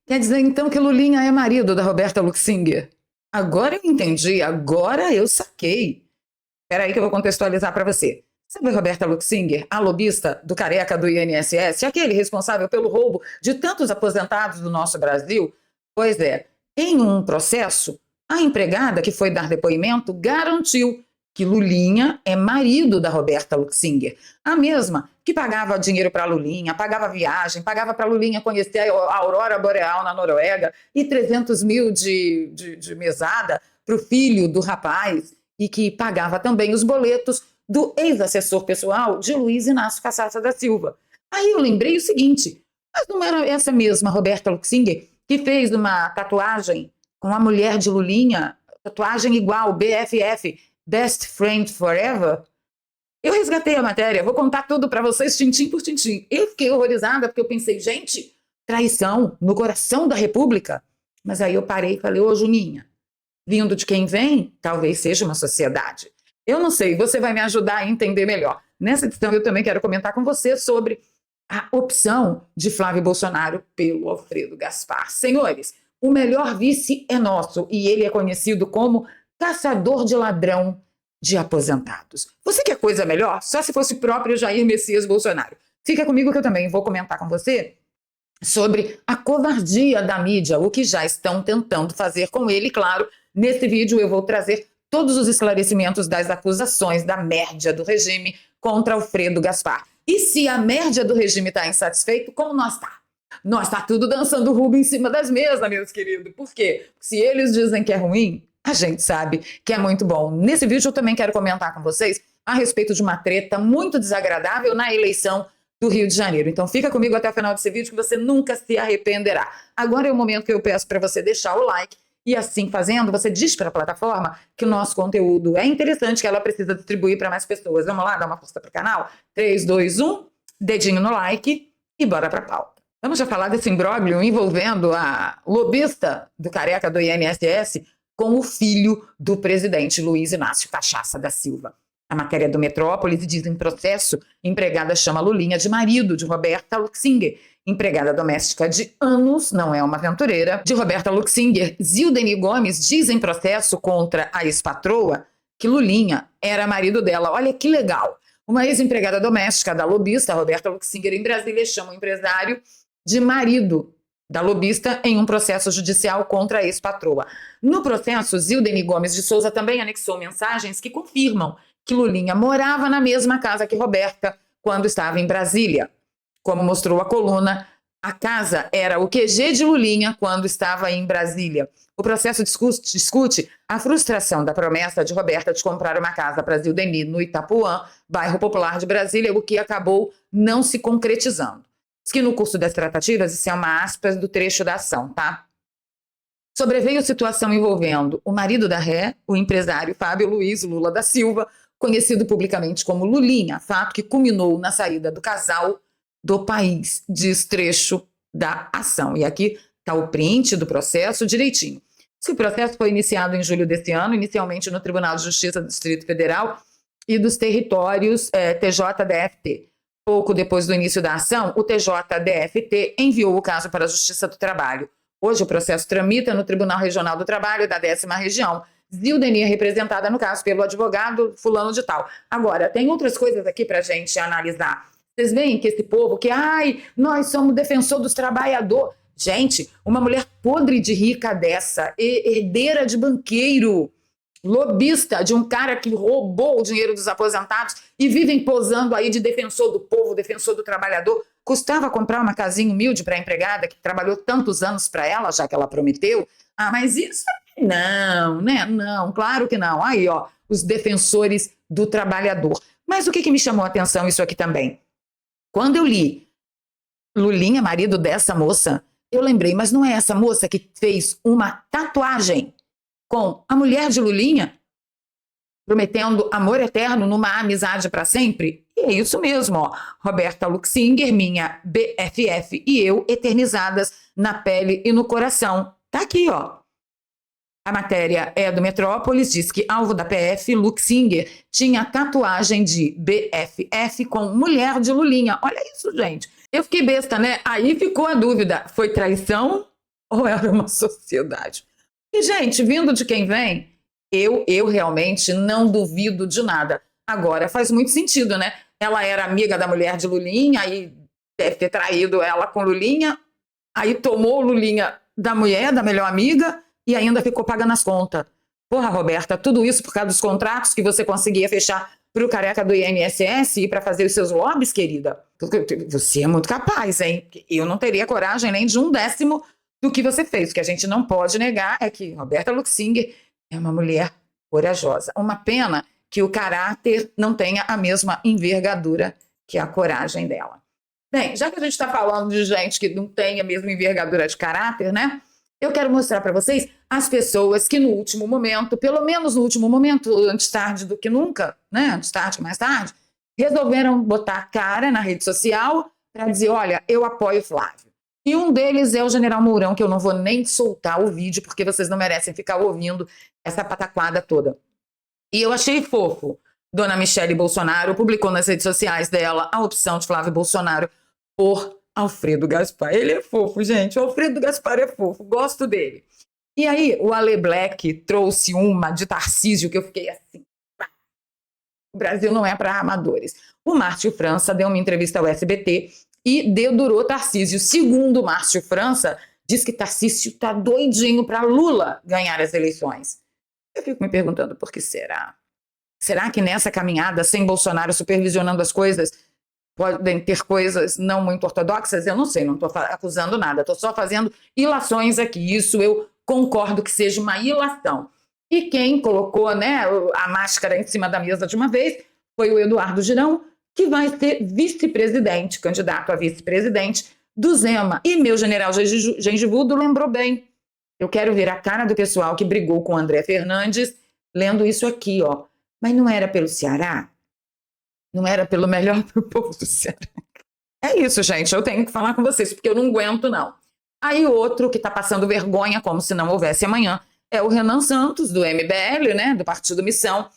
Quer dizer, então, que Lulinha é marido da Roberta Luxinger? Agora eu entendi, agora eu saquei. Espera aí que eu vou contextualizar para você. Sabe a Roberta Luxinger, a lobista do careca do INSS, aquele responsável pelo roubo de tantos aposentados do nosso Brasil? Pois é, em um processo, a empregada que foi dar depoimento garantiu que Lulinha é marido da Roberta Luxinger, a mesma que pagava dinheiro para Lulinha, pagava viagem, pagava para Lulinha conhecer a aurora boreal na Noruega e 300 mil de mesada para o filho do rapaz e que pagava também os boletos do ex-assessor pessoal de Luiz Inácio Cassaça da Silva. Aí eu lembrei o seguinte, mas não era essa mesma Roberta Luxinger que fez uma tatuagem com a mulher de Lulinha, tatuagem igual, BFF, Best Friend Forever? Eu resgatei a matéria, vou contar tudo para vocês, tintim por tintim. Eu fiquei horrorizada porque eu pensei, gente, traição no coração da República. Mas aí eu parei e falei, ô Juninha, vindo de quem vem, talvez seja uma sociedade. Eu não sei, você vai me ajudar a entender melhor. Nessa edição eu também quero comentar com você sobre a opção de Flávio Bolsonaro pelo Alfredo Gaspar. Senhores, o melhor vice é nosso e ele é conhecido como caçador de ladrão de aposentados. Você quer coisa melhor? Só se fosse o próprio Jair Messias Bolsonaro. Fica comigo que eu também vou comentar com você sobre a covardia da mídia, o que já estão tentando fazer com ele. Claro, nesse vídeo eu vou trazer todos os esclarecimentos das acusações da mérdia do regime contra Alfredo Gaspar. E se a mérdia do regime está insatisfeito, como nós está? Nós está tudo dançando rubo em cima das mesas, meus queridos. Por quê? Se eles dizem que é ruim, a gente sabe que é muito bom. Nesse vídeo eu também quero comentar com vocês a respeito de uma treta muito desagradável na eleição do Rio de Janeiro. Então fica comigo até o final desse vídeo que você nunca se arrependerá. Agora é o momento que eu peço para você deixar o like e assim fazendo, você diz para a plataforma que o nosso conteúdo é interessante, que ela precisa distribuir para mais pessoas. Vamos lá, dar uma força para o canal? 3, 2, 1, dedinho no like e bora para a pauta. Vamos já falar desse imbróglio envolvendo a lobista do careca do INSS com o filho do presidente Luiz Inácio Cachaça da Silva. A matéria do Metrópolis diz em processo, empregada chama Lulinha de marido de Roberta Luxinger. Empregada doméstica de anos, não é uma aventureira, de Roberta Luxinger. Zildeni Gomes diz em processo contra a ex-patroa que Lulinha era marido dela. Olha que legal. Uma ex-empregada doméstica da lobista Roberta Luxinger em Brasília chama o empresário de marido da lobista em um processo judicial contra a ex-patroa. No processo, Zildeni Gomes de Souza também anexou mensagens que confirmam que Lulinha morava na mesma casa que Roberta quando estava em Brasília. Como mostrou a coluna, a casa era o QG de Lulinha quando estava em Brasília. O processo discute a frustração da promessa de Roberta de comprar uma casa para Zildeni no Itapuã, bairro popular de Brasília, o que acabou não se concretizando. Diz que no curso das tratativas, isso é uma aspas do trecho da ação, tá? Sobreveio situação envolvendo o marido da ré, o empresário Fábio Luiz Lula da Silva, conhecido publicamente como Lulinha, fato que culminou na saída do casal do país, diz trecho da ação. E aqui está o print do processo direitinho. O processo foi iniciado em julho desse ano, inicialmente no Tribunal de Justiça do Distrito Federal e dos Territórios TJDFT. Pouco depois do início da ação, o TJDFT enviou o caso para a Justiça do Trabalho. Hoje o processo tramita no Tribunal Regional do Trabalho da 10ª Região. Zildeni é representada no caso pelo advogado fulano de tal. Agora, tem outras coisas aqui para a gente analisar. Vocês veem que esse povo que, nós somos defensor dos trabalhadores. Gente, uma mulher podre de rica dessa, herdeira de banqueiro, lobista de um cara que roubou o dinheiro dos aposentados e vivem posando aí de defensor do povo, defensor do trabalhador. Custava comprar uma casinha humilde para a empregada que trabalhou tantos anos para ela, já que ela prometeu. Mas isso não, né? Não, claro que não. Aí, ó, os defensores do trabalhador. Mas o que me chamou a atenção isso aqui também? Quando eu li Lulinha, marido dessa moça, eu lembrei, mas não é essa moça que fez uma tatuagem com a mulher de Lulinha, prometendo amor eterno numa amizade para sempre? E é isso mesmo, ó. Roberta Luxinger, minha BFF e eu, eternizadas na pele e no coração. Tá aqui, ó. A matéria é do Metrópolis, diz que alvo da PF, Luxinger, tinha tatuagem de BFF com mulher de Lulinha. Olha isso, gente. Eu fiquei besta, né? Aí ficou a dúvida. Foi traição ou era uma sociedade? E, gente, vindo de quem vem, eu realmente não duvido de nada. Agora, faz muito sentido, né? Ela era amiga da mulher de Lulinha, aí deve ter traído ela com Lulinha, aí tomou Lulinha da mulher, da melhor amiga, e ainda ficou pagando as contas. Porra, Roberta, tudo isso por causa dos contratos que você conseguia fechar para o careca do INSS e para fazer os seus lobbies, querida? Você é muito capaz, hein? Eu não teria coragem nem de 1/10 do que você fez. O que a gente não pode negar é que Roberta Luxinger é uma mulher corajosa. Uma pena que o caráter não tenha a mesma envergadura que a coragem dela. Bem, já que a gente está falando de gente que não tem a mesma envergadura de caráter, né? Eu quero mostrar para vocês as pessoas que no último momento, pelo menos no último momento, antes tarde do que nunca, né? Antes tarde que mais tarde, resolveram botar a cara na rede social para dizer, olha, eu apoio Flávio. E um deles é o General Mourão, que eu não vou nem soltar o vídeo, porque vocês não merecem ficar ouvindo essa pataquada toda. E eu achei fofo. Dona Michele Bolsonaro publicou nas redes sociais dela a opção de Flávio Bolsonaro por Alfredo Gaspar. Ele é fofo, gente. O Alfredo Gaspar é fofo. Gosto dele. E aí, o Ale Black trouxe uma de Tarcísio que eu fiquei assim. Pá. O Brasil não é para amadores. O Márcio França deu uma entrevista ao SBT e dedurou Tarcísio. Segundo o Márcio França, diz que Tarcísio está doidinho para Lula ganhar as eleições. Eu fico me perguntando por que será? Será que nessa caminhada, sem Bolsonaro supervisionando as coisas, podem ter coisas não muito ortodoxas? Eu não sei, não estou acusando nada, estou só fazendo ilações aqui. Isso eu concordo que seja uma ilação. E quem colocou, né, a máscara em cima da mesa de uma vez foi o Eduardo Girão, que vai ser vice-presidente, candidato a vice-presidente do Zema. E meu general Gengivudo lembrou bem. Eu quero ver a cara do pessoal que brigou com o André Fernandes lendo isso aqui, ó. Mas não era pelo Ceará? Não era pelo melhor do povo do Ceará? É isso, gente. Eu tenho que falar com vocês, porque eu não aguento, não. Aí outro que está passando vergonha, como se não houvesse amanhã, é o Renan Santos, do MBL, né, do Partido Missão,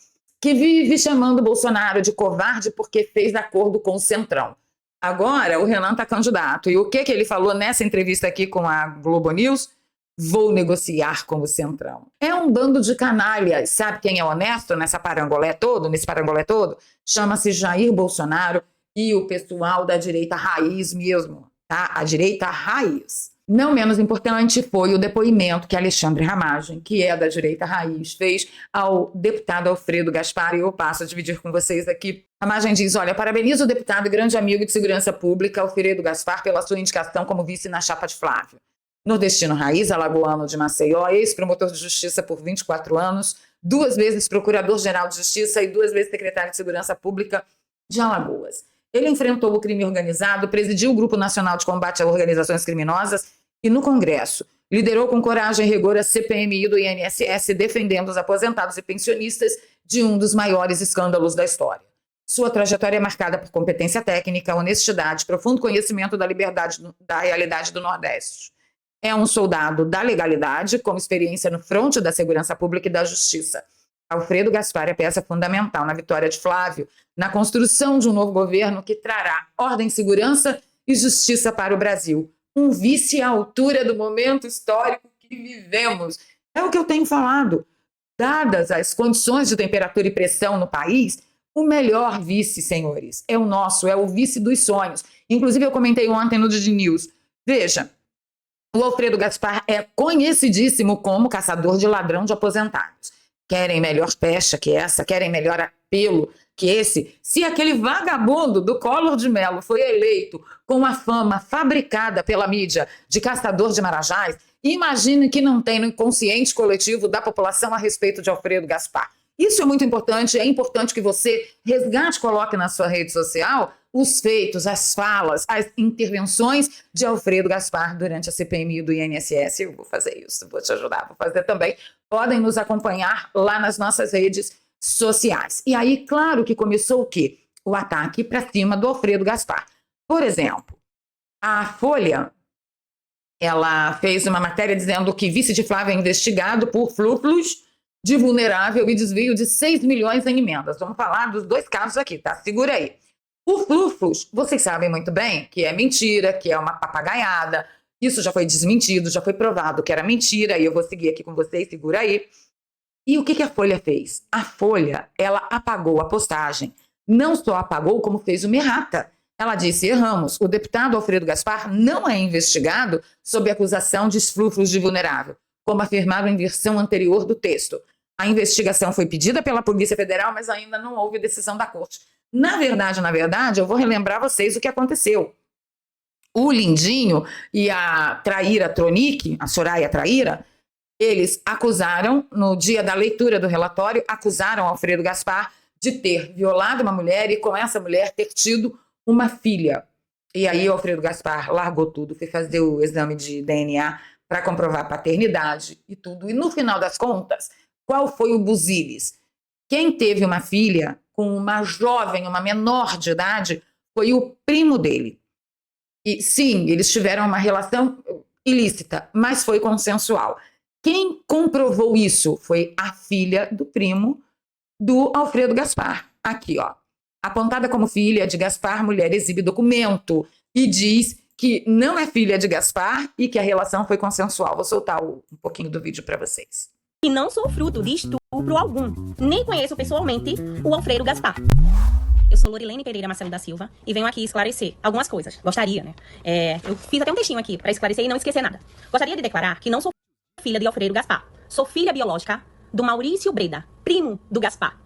que vive chamando o Bolsonaro de covarde porque fez acordo com o Centrão. Agora, o Renan está candidato. E o que ele falou nessa entrevista aqui com a Globo News? Vou negociar com o Centrão. É um bando de canalhas. Sabe quem é honesto nesse parangolé todo? Chama-se Jair Bolsonaro e o pessoal da direita raiz mesmo, tá? A direita raiz. Não menos importante foi o depoimento que Alexandre Ramagem, que é da direita raiz, fez ao deputado Alfredo Gaspar, e eu passo a dividir com vocês aqui. Ramagem diz, olha, parabenizo o deputado e grande amigo de segurança pública, Alfredo Gaspar, pela sua indicação como vice na chapa de Flávio. Nordestino raiz, alagoano de Maceió, ex-promotor de justiça por 24 anos, 2 vezes procurador-geral de justiça e 2 vezes secretário de segurança pública de Alagoas. Ele enfrentou o crime organizado, presidiu o Grupo Nacional de Combate a Organizações Criminosas e no Congresso liderou com coragem e rigor a CPMI do INSS, defendendo os aposentados e pensionistas de um dos maiores escândalos da história. Sua trajetória é marcada por competência técnica, honestidade, profundo conhecimento da realidade do Nordeste. É um soldado da legalidade, com experiência no fronte da segurança pública e da justiça. Alfredo Gaspar é peça fundamental na vitória de Flávio, na construção de um novo governo que trará ordem, segurança e justiça para o Brasil. Um vice à altura do momento histórico que vivemos. É o que eu tenho falado. Dadas as condições de temperatura e pressão no país, o melhor vice, senhores, é o nosso, é o vice dos sonhos. Inclusive, eu comentei ontem no Didi News. Veja, o Alfredo Gaspar é conhecidíssimo como caçador de ladrão de aposentados. Querem melhor pecha que essa? Querem melhor apelo que esse? Se aquele vagabundo do Collor de Mello foi eleito com a fama fabricada pela mídia de caçador de marajás, imagine que não tem no inconsciente coletivo da população a respeito de Alfredo Gaspar. Isso é muito importante, é importante que você resgate, coloque na sua rede social os feitos, as falas, as intervenções de Alfredo Gaspar durante a CPMI do INSS. Eu vou fazer isso, vou te ajudar, vou fazer também. Podem nos acompanhar lá nas nossas redes sociais. E aí, claro que começou o quê? O ataque para cima do Alfredo Gaspar. Por exemplo, a Folha, ela fez uma matéria dizendo que vice de Flávio é investigado por flúflus de vulnerável e desvio de 6 milhões em emendas. Vamos falar dos 2 casos aqui, tá? Segura aí. O flúflus, vocês sabem muito bem que é mentira, que é uma papagaiada, Isso já foi desmentido, já foi provado que era mentira, e eu vou seguir aqui com vocês, segura aí. E o que a Folha fez? A Folha, ela apagou a postagem. Não só apagou, como fez uma errata. Ela disse, erramos, o deputado Alfredo Gaspar não é investigado sob acusação de esfrúfulos de vulnerável, como afirmava em versão anterior do texto. A investigação foi pedida pela Polícia Federal, mas ainda não houve decisão da Corte. Na verdade, eu vou relembrar vocês o que aconteceu. O Lindinho e a traíra Tronic, a Soraya Traíra, eles acusaram, no dia da leitura do relatório, acusaram Alfredo Gaspar de ter violado uma mulher e com essa mulher ter tido uma filha. E aí o Alfredo Gaspar largou tudo, foi fazer o exame de DNA para comprovar a paternidade e tudo. E no final das contas, qual foi o busilis? Quem teve uma filha com uma jovem, uma menor de idade, foi o primo dele. E sim, eles tiveram uma relação ilícita, mas foi consensual. Quem comprovou isso foi a filha do primo do Alfredo Gaspar. Aqui, ó. Apontada como filha de Gaspar, mulher exibe documento e diz que não é filha de Gaspar e que a relação foi consensual. Vou soltar um pouquinho do vídeo para vocês. E não sou fruto de estupro algum. Nem conheço pessoalmente o Alfredo Gaspar. Eu sou Lorilene Pereira Marcelo da Silva e venho aqui esclarecer algumas coisas. Gostaria, né? Eu fiz até um textinho aqui para esclarecer e não esquecer nada. Gostaria de declarar que não sou filha de Alfredo Gaspar. Sou filha biológica do Maurício Breda, primo do Gaspar.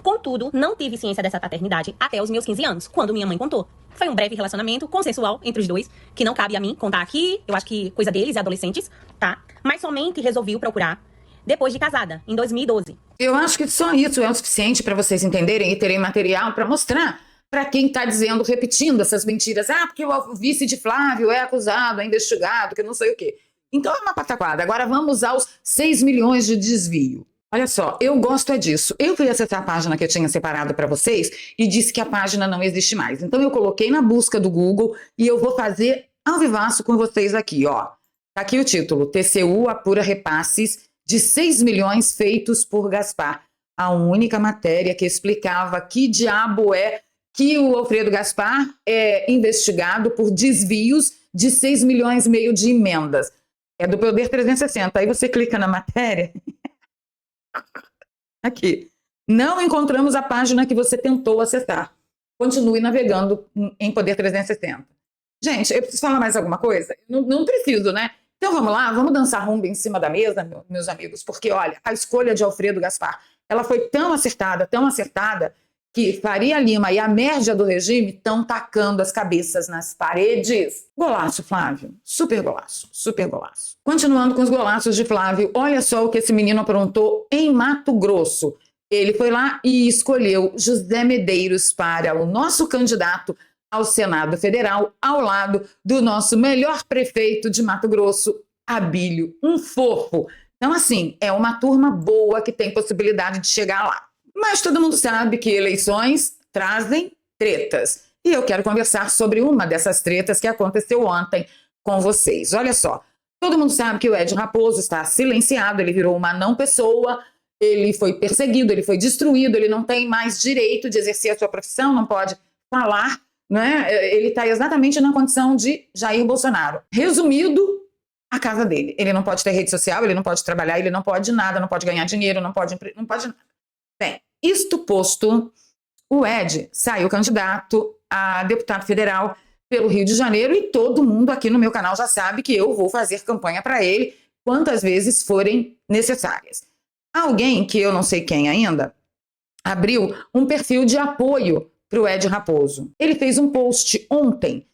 Contudo, não tive ciência dessa paternidade até os meus 15 anos, quando minha mãe contou. Foi um breve relacionamento consensual entre os dois, que não cabe a mim contar aqui, eu acho que coisa deles, adolescentes, tá? Mas somente resolvi o procurar depois de casada, em 2012. Eu acho que só isso é o suficiente para vocês entenderem e terem material para mostrar para quem está dizendo, repetindo essas mentiras. Ah, porque o vice de Flávio é acusado, é investigado, que não sei o quê. Então é uma pataquada. Agora vamos aos 6 milhões de desvio. Olha só, eu gosto disso. Eu fui acessar a página que eu tinha separado para vocês e disse que a página não existe mais. Então eu coloquei na busca do Google e eu vou fazer ao vivaço com vocês aqui, ó. Tá aqui o título, TCU apura repasses de 6 milhões feitos por Gaspar. A única matéria que explicava que diabo é que o Alfredo Gaspar é investigado por desvios de 6 milhões e meio de emendas. É do Poder 360. Aí você clica na matéria. Aqui. Não encontramos a página que você tentou acessar. Continue navegando em Poder 360. Gente, eu preciso falar mais alguma coisa? Não preciso, né? Então vamos lá, vamos dançar rumba em cima da mesa, meus amigos, porque olha, a escolha de Alfredo Gaspar, ela foi tão acertada, que Faria Lima e a média do regime estão tacando as cabeças nas paredes. Golaço, Flávio. Super golaço, super golaço. Continuando com os golaços de Flávio, olha só o que esse menino aprontou em Mato Grosso. Ele foi lá e escolheu José Medeiros para o nosso candidato ao Senado Federal, ao lado do nosso melhor prefeito de Mato Grosso, Abílio, um fofo. Então, assim, é uma turma boa que tem possibilidade de chegar lá. Mas todo mundo sabe que eleições trazem tretas. E eu quero conversar sobre uma dessas tretas que aconteceu ontem com vocês. Olha só, todo mundo sabe que o Ed Raposo está silenciado, ele virou uma não pessoa, ele foi perseguido, ele foi destruído, ele não tem mais direito de exercer a sua profissão, não pode falar, né? Ele está exatamente na condição de Jair Bolsonaro. Resumido, a casa dele. Ele não pode ter rede social, ele não pode trabalhar, ele não pode nada, não pode ganhar dinheiro, não pode nada. Bem, isto posto, o Ed saiu candidato a deputado federal pelo Rio de Janeiro e todo mundo aqui no meu canal já sabe que eu vou fazer campanha para ele quantas vezes forem necessárias. Alguém, que eu não sei quem ainda, abriu um perfil de apoio para o Ed Raposo. Ele fez um post ontem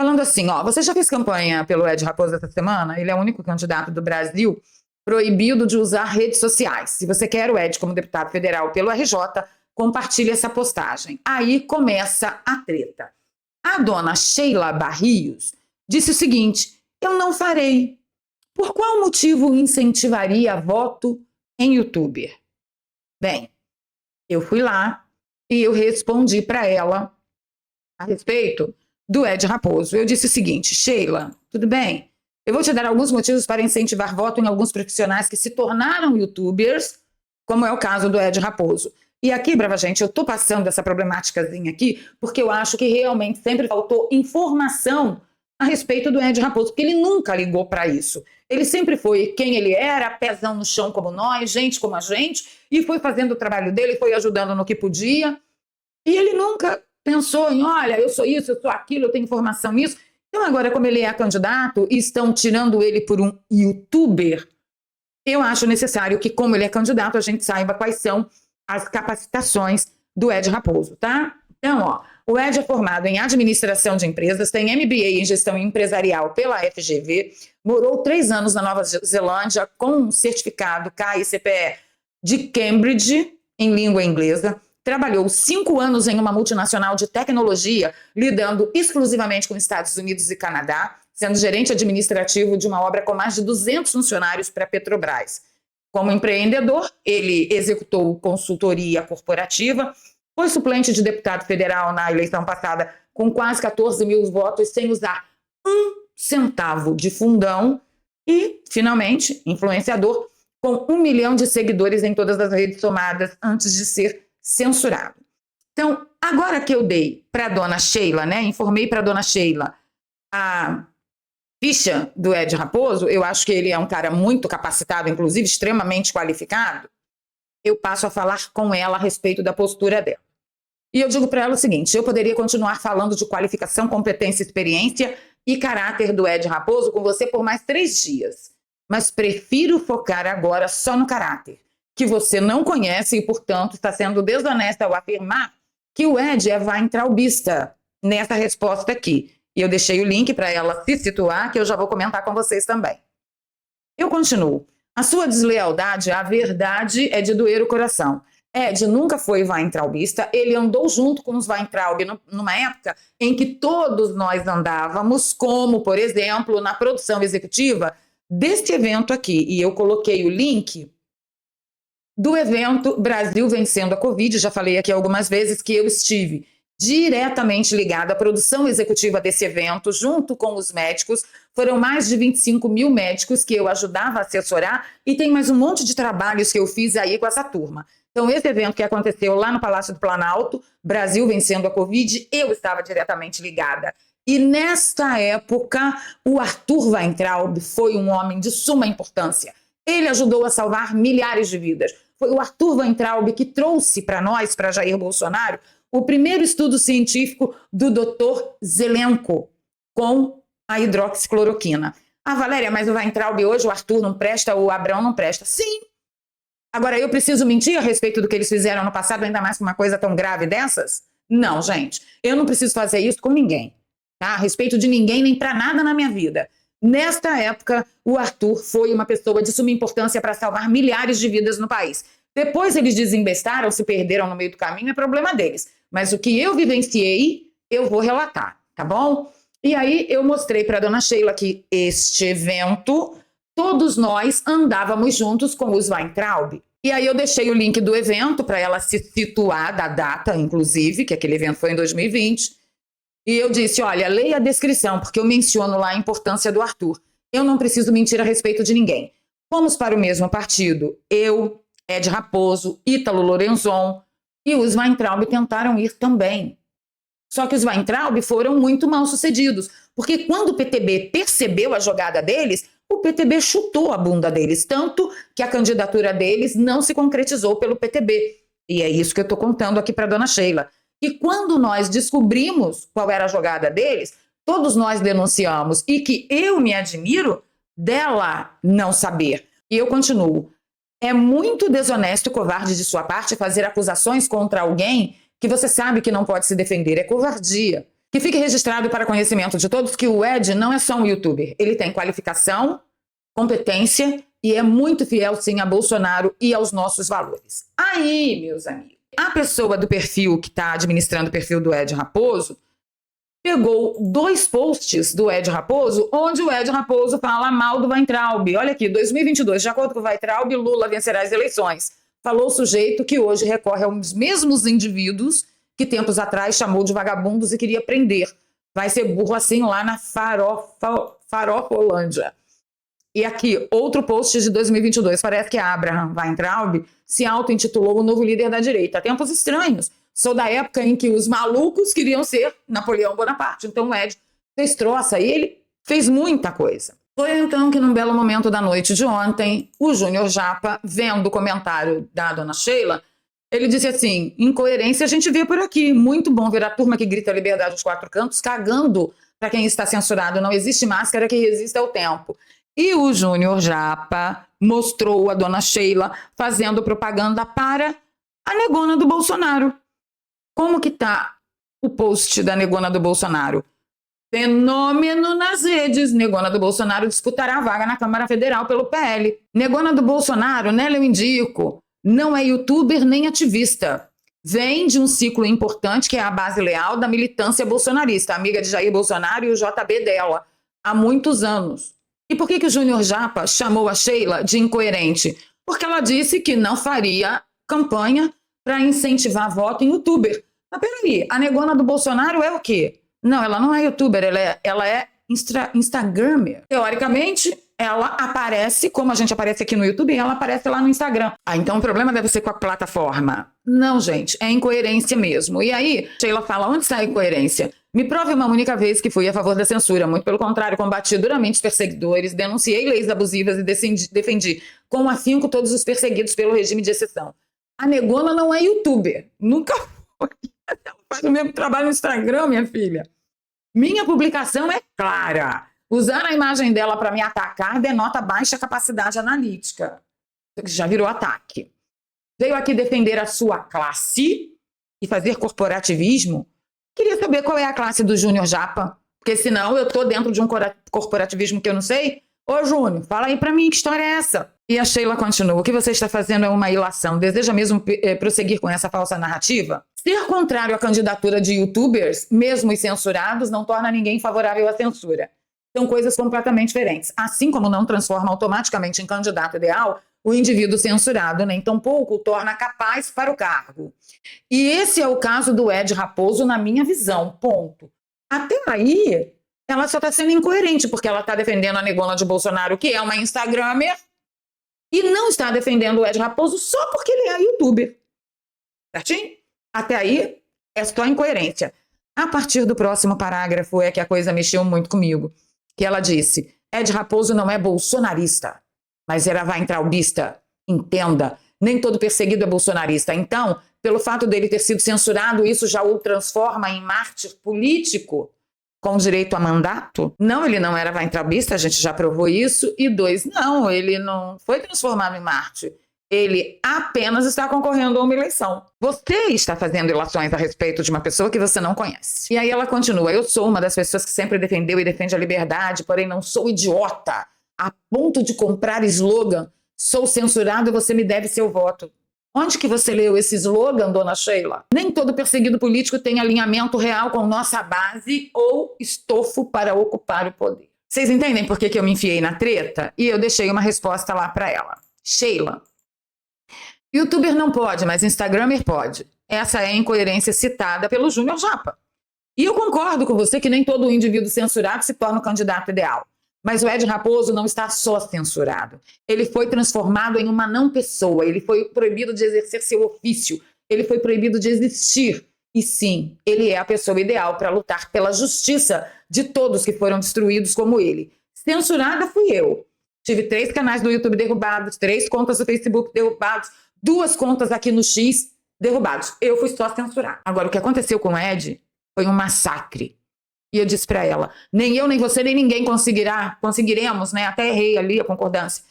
falando assim, ó, você já fez campanha pelo Ed Raposo essa semana? Ele é o único candidato do Brasil proibido de usar redes sociais. Se você quer o Ed como deputado federal pelo RJ, compartilhe essa postagem. Aí começa a treta. A dona Sheila Barrios disse o seguinte, eu não farei. Por qual motivo incentivaria voto em youtuber? Bem, eu fui lá e eu respondi para ela a respeito do Ed Raposo. Eu disse o seguinte, Sheila, tudo bem? Eu vou te dar alguns motivos para incentivar voto em alguns profissionais que se tornaram youtubers, como é o caso do Ed Raposo. E aqui, brava gente, eu estou passando essa problemáticazinha aqui porque eu acho que realmente sempre faltou informação a respeito do Ed Raposo, porque ele nunca ligou para isso. Ele sempre foi quem ele era, pezão no chão como nós, gente como a gente, e foi fazendo o trabalho dele, foi ajudando no que podia. E ele nunca pensou em, olha, eu sou isso, eu sou aquilo, eu tenho informação nisso. Então agora, como ele é candidato e estão tirando ele por um youtuber, eu acho necessário que, como ele é candidato, a gente saiba quais são as capacitações do Ed Raposo, tá? Então, ó, o Ed é formado em administração de empresas, tem MBA em gestão empresarial pela FGV, morou 3 anos na Nova Zelândia com um certificado KICPE de Cambridge em língua inglesa, trabalhou 5 anos em uma multinacional de tecnologia, lidando exclusivamente com Estados Unidos e Canadá, sendo gerente administrativo de uma obra com mais de 200 funcionários para a Petrobras. Como empreendedor, ele executou consultoria corporativa, foi suplente de deputado federal na eleição passada com quase 14 mil votos, sem usar 1 centavo de fundão e, finalmente, influenciador com 1 milhão de seguidores em todas as redes somadas antes de ser censurado. Então, agora que eu dei para a dona Sheila, né, informei para a dona Sheila a ficha do Ed Raposo, eu acho que ele é um cara muito capacitado, inclusive extremamente qualificado, eu passo a falar com ela a respeito da postura dela. E eu digo para ela o seguinte, eu poderia continuar falando de qualificação, competência, experiência e caráter do Ed Raposo com você por mais 3 dias, mas prefiro focar agora só no caráter, que você não conhece e, portanto, está sendo desonesta ao afirmar que o Ed é weintraubista nessa resposta aqui. E eu deixei o link para ela se situar, que eu já vou comentar com vocês também. Eu continuo. A sua deslealdade, a verdade é de doer o coração. Ed nunca foi weintraubista, ele andou junto com os Weintraub numa época em que todos nós andávamos, como, por exemplo, na produção executiva deste evento aqui. E eu coloquei o link do evento Brasil Vencendo a Covid, já falei aqui algumas vezes que eu estive diretamente ligada à produção executiva desse evento, junto com os médicos. Foram mais de 25 mil médicos que eu ajudava a assessorar e tem mais um monte de trabalhos que eu fiz aí com essa turma. Então, esse evento que aconteceu lá no Palácio do Planalto, Brasil Vencendo a Covid, eu estava diretamente ligada. E nesta época, o Arthur Weintraub foi um homem de suma importância. Ele ajudou a salvar milhares de vidas. Foi o Arthur Weintraub que trouxe para nós, para Jair Bolsonaro, o primeiro estudo científico do Dr. Zelenko com a hidroxicloroquina. Ah, Valéria, mas o Weintraub hoje, o Arthur não presta, o Abrão não presta. Sim. Agora, eu preciso mentir a respeito do que eles fizeram no passado, ainda mais com uma coisa tão grave dessas? Não, gente. Eu não preciso fazer isso com ninguém. Tá? A respeito de ninguém, nem para nada na minha vida. Nesta época, o Arthur foi uma pessoa de suma importância para salvar milhares de vidas no país. Depois eles desembestaram, se perderam no meio do caminho, é problema deles. Mas o que eu vivenciei, eu vou relatar, tá bom? E aí eu mostrei para a dona Sheila que este evento, todos nós andávamos juntos com os Weintraub. E aí eu deixei o link do evento para ela se situar, da data, inclusive, que aquele evento foi em 2020. E eu disse, olha, leia a descrição, porque eu menciono lá a importância do Arthur. Eu não preciso mentir a respeito de ninguém. Fomos para o mesmo partido, eu, Ed Raposo, Ítalo Lorenzon, e os Weintraub tentaram ir também. Só que os Weintraub foram muito mal sucedidos, porque quando o PTB percebeu a jogada deles, o PTB chutou a bunda deles, tanto que a candidatura deles não se concretizou pelo PTB. E é isso que eu estou contando aqui para a dona Sheila. E quando nós descobrimos qual era a jogada deles, todos nós denunciamos, e que eu me admiro dela não saber. E eu continuo. É muito desonesto e covarde de sua parte fazer acusações contra alguém que você sabe que não pode se defender. É covardia. Que fique registrado para conhecimento de todos que o Ed não é só um youtuber. Ele tem qualificação, competência e é muito fiel, sim, a Bolsonaro e aos nossos valores. Aí, meus amigos, a pessoa do perfil que está administrando o perfil do Ed Raposo pegou 2 posts do Ed Raposo, onde o Ed Raposo fala mal do Weintraub. Olha aqui, 2022, de acordo com o Weintraub, Lula vencerá as eleições. Falou o sujeito que hoje recorre aos mesmos indivíduos que tempos atrás chamou de vagabundos e queria prender. Vai ser burro assim lá na Farofolândia. E aqui, outro post de 2022. Parece que Abraham Weintraub se auto-intitulou o novo líder da direita. Tempos estranhos. Sou da época em que os malucos queriam ser Napoleão Bonaparte. Então o Ed destroça. E ele fez muita coisa. Foi então que num belo momento da noite de ontem, o Júnior Japa, vendo o comentário da dona Sheila, ele disse assim, incoerência a gente vê por aqui, muito bom ver a turma que grita liberdade aos quatro cantos, cagando para quem está censurado, não existe máscara que resista ao tempo. E o Júnior Japa mostrou a dona Sheila fazendo propaganda para a negona do Bolsonaro. Como que tá o post da negona do Bolsonaro? Fenômeno nas redes. Negona do Bolsonaro disputará a vaga na Câmara Federal pelo PL. Negona do Bolsonaro, nela eu indico, não é youtuber nem ativista. Vem de um ciclo importante que é a base leal da militância bolsonarista, amiga de Jair Bolsonaro e o JB dela, há muitos anos. E por que o Júnior Japa chamou a Sheila de incoerente? Porque ela disse que não faria campanha para incentivar voto em youtuber. Mas peraí, a negona do Bolsonaro é o quê? Não, ela não é youtuber, ela é instagramer. Teoricamente, ela aparece, como a gente aparece aqui no YouTube, ela aparece lá no Instagram. Ah, então o problema deve ser com a plataforma. Não, gente, é incoerência mesmo. E aí, Sheila fala, onde está a incoerência? Me prove uma única vez que fui a favor da censura. Muito pelo contrário, combati duramente os perseguidores, denunciei leis abusivas e defendi com afinco todos os perseguidos pelo regime de exceção. A negona não é youtuber. Nunca foi. Ela faz o mesmo trabalho no Instagram, minha filha. Minha publicação é clara. Usar a imagem dela para me atacar denota baixa capacidade analítica. Já virou ataque. Veio aqui defender a sua classe e fazer corporativismo. Queria saber qual é a classe do Júnior Japa, porque senão eu estou dentro de um corporativismo que eu não sei. Ô, Júnior, fala aí para mim, que história é essa? E a Sheila continua, o que você está fazendo é uma ilação. Deseja mesmo prosseguir com essa falsa narrativa? Ser contrário à candidatura de youtubers, mesmo os censurados, não torna ninguém favorável à censura. São coisas completamente diferentes. Assim como não transforma automaticamente em candidato ideal o indivíduo censurado, nem tampouco o torna capaz para o cargo. E esse é o caso do Ed Raposo, na minha visão, ponto. Até aí, ela só está sendo incoerente, porque ela está defendendo a negona de Bolsonaro, que é uma instagramer, e não está defendendo o Ed Raposo só porque ele é youtuber. Certinho? Até aí, é só incoerência. A partir do próximo parágrafo é que a coisa mexeu muito comigo. Que ela disse, Ed Raposo não é bolsonarista, mas era weintraubista. Entenda, nem todo perseguido é bolsonarista. Então, pelo fato dele ter sido censurado, isso já o transforma em mártir político com direito a mandato? Não, ele não era weintraubista, a gente já provou isso. E 2, não, ele não foi transformado em mártir. Ele apenas está concorrendo a uma eleição. Você está fazendo ilações a respeito de uma pessoa que você não conhece. E aí ela continua, eu sou uma das pessoas que sempre defendeu e defende a liberdade, porém não sou idiota, a ponto de comprar slogan, sou censurado e você me deve seu voto. Onde que você leu esse slogan, dona Sheila? Nem todo perseguido político tem alinhamento real com nossa base ou estofo para ocupar o poder. Vocês entendem por que eu me enfiei na treta? E eu deixei uma resposta lá para ela. Sheila, youtuber não pode, mas instagramer pode. Essa é a incoerência citada pelo Júnior Japa. E eu concordo com você que nem todo indivíduo censurado se torna o candidato ideal. Mas o Ed Raposo não está só censurado. Ele foi transformado em uma não pessoa. Ele foi proibido de exercer seu ofício. Ele foi proibido de existir. E sim, ele é a pessoa ideal para lutar pela justiça de todos que foram destruídos como ele. Censurada fui eu. Tive 3 canais do YouTube derrubados, 3 contas do Facebook derrubados, 2 contas aqui no X derrubados. Eu fui só censurar. Agora, o que aconteceu com o Ed foi um massacre. E eu disse para ela, nem eu, nem você, nem ninguém conseguiremos, né? Até errei ali a concordância.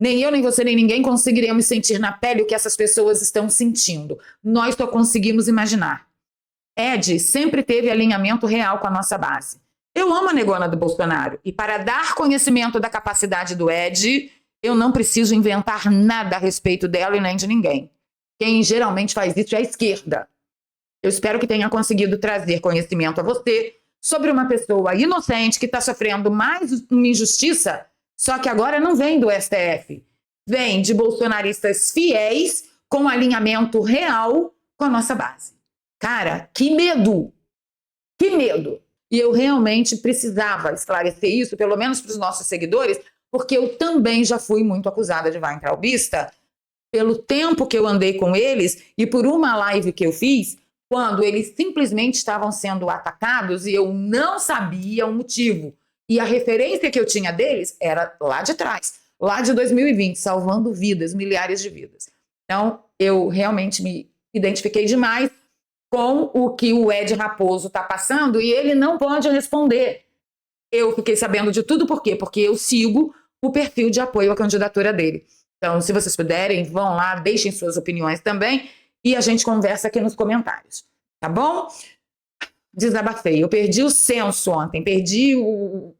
Nem eu, nem você, nem ninguém conseguiremos sentir na pele o que essas pessoas estão sentindo. Nós só conseguimos imaginar. Ed sempre teve alinhamento real com a nossa base. Eu amo a negona do Bolsonaro. E para dar conhecimento da capacidade do Ed, eu não preciso inventar nada a respeito dela e nem de ninguém. Quem geralmente faz isso é a esquerda. Eu espero que tenha conseguido trazer conhecimento a você sobre uma pessoa inocente que está sofrendo mais uma injustiça, só que agora não vem do STF. Vem de bolsonaristas fiéis com alinhamento real com a nossa base. Cara, que medo! Que medo! E eu realmente precisava esclarecer isso, pelo menos para os nossos seguidores, porque eu também já fui muito acusada de weintraubista pelo tempo que eu andei com eles e por uma live que eu fiz quando eles simplesmente estavam sendo atacados e eu não sabia o motivo. E a referência que eu tinha deles era lá de trás, lá de 2020, salvando vidas, milhares de vidas. Então, eu realmente me identifiquei demais com o que o Ed Raposo está passando e ele não pode responder. Eu fiquei sabendo de tudo, por quê? Porque eu sigo o perfil de apoio à candidatura dele. Então, se vocês puderem, vão lá, deixem suas opiniões também e a gente conversa aqui nos comentários, tá bom? Desabafei. Eu perdi o senso ontem, perdi o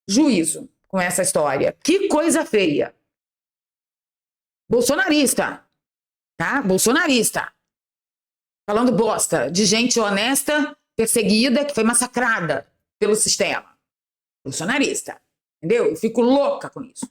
juízo com essa história. Que coisa feia. Bolsonarista, tá? Bolsonarista. Falando bosta de gente honesta, perseguida, que foi massacrada pelo sistema. Bolsonarista. Entendeu? Eu fico louca com isso.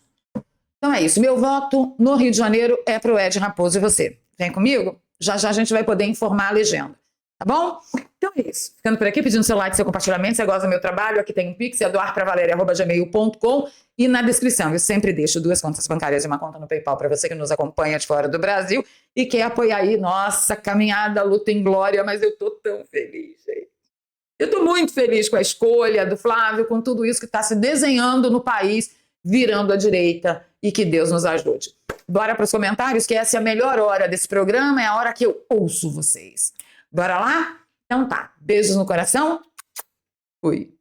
Então é isso. Meu voto no Rio de Janeiro é pro Ed Raposo e você. Vem comigo? Já já a gente vai poder informar a legenda. Tá bom? Então é isso. Ficando por aqui, pedindo seu like, seu compartilhamento. Se você gosta do meu trabalho, aqui tem um pix, é doarpravaleria@gmail.com e na descrição eu sempre deixo 2 contas bancárias e uma conta no PayPal para você que nos acompanha de fora do Brasil e quer apoiar aí nossa caminhada, luta em glória, mas eu tô tão feliz, gente. Eu tô muito feliz com a escolha do Flávio, com tudo isso que está se desenhando no país, virando à direita e que Deus nos ajude. Bora para os comentários, que essa é a melhor hora desse programa, é a hora que eu ouço vocês. Bora lá? Então tá. Beijos no coração. Fui.